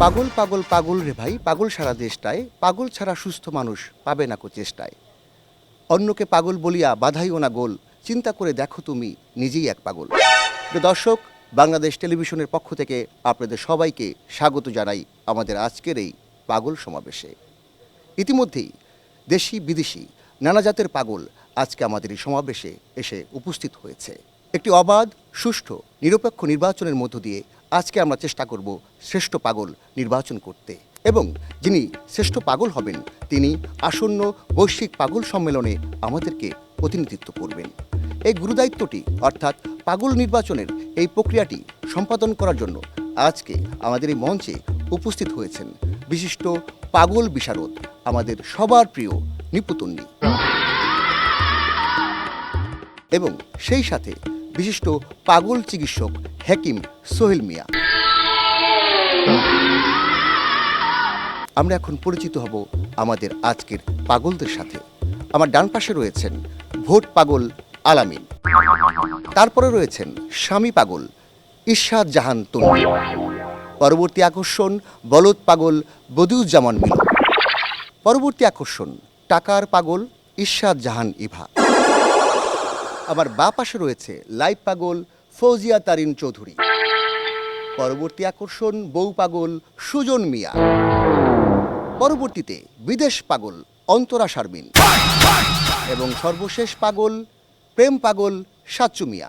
পাগল পাগল পাগল রে ভাই, পাগল সারা দেশটায়, পাগল ছাড়া সুস্থ মানুষ পাবে না কো চেষ্টায়। অন্যকে পাগল বলিয়া বাধাইও না গোল, চিন্তা করে দেখো তুমি নিজেই এক পাগল। প্রিয় দর্শক, বাংলাদেশ টেলিভিশনের পক্ষ থেকে আপনাদের সবাইকে স্বাগত জানাই আমাদের আজকের এই পাগল সমাবেশে। ইতিমধ্যেই দেশি বিদেশি নানা জাতের পাগল আজকে আমাদের এই সমাবেশে এসে উপস্থিত হয়েছে। একটি অবাধ, সুষ্ঠু, নিরপেক্ষ নির্বাচনের মধ্য দিয়ে আজকে আমরা চেষ্টা করব শ্রেষ্ঠ পাগল নির্বাচন করতে, এবং যিনি শ্রেষ্ঠ পাগল হবেন তিনি আসন্ন বৈশ্বিক পাগল সম্মেলনে আমাদেরকে প্রতিনিধিত্ব করবেন। এই গুরুদায়িত্বটি অর্থাৎ পাগল নির্বাচনের এই প্রক্রিয়াটি সম্পাদন করার জন্য আজকে আমাদের এই মঞ্চে উপস্থিত হয়েছেন বিশিষ্ট পাগল বিশারদ, আমাদের সবার প্রিয় নিপুতন্নি, এবং সেই সাথে বিশিষ্ট পাগল চিকিৎসক হাকিম সোহেল মিয়া। আমরা এখন পরিচিত হব আমাদের আজকের পাগলদের সাথে। আমার ডান পাশে রয়েছেন ভোট পাগল আলামিন, তারপরে রয়েছেন স্বামী পাগল ইরশাদ জাহান তন্নি, পরবর্তী আকর্ষণ বলদ পাগল বদিউজ্জামান মিলন, পরবর্তী আকর্ষণ টাকার পাগল ইরশাদ জাহান ইভা। আমার বাঁ পাশে রয়েছে লাইভ পাগল ফৌজিয়া তারিন চৌধুরী, পরবর্তী আকর্ষণ বউ পাগল সুজন মিয়া, পরবর্তীতে বিদেশ পাগল অন্তরা শারমিন, এবং সর্বশেষ পাগল প্রেম পাগল সাচ্চু মিয়া।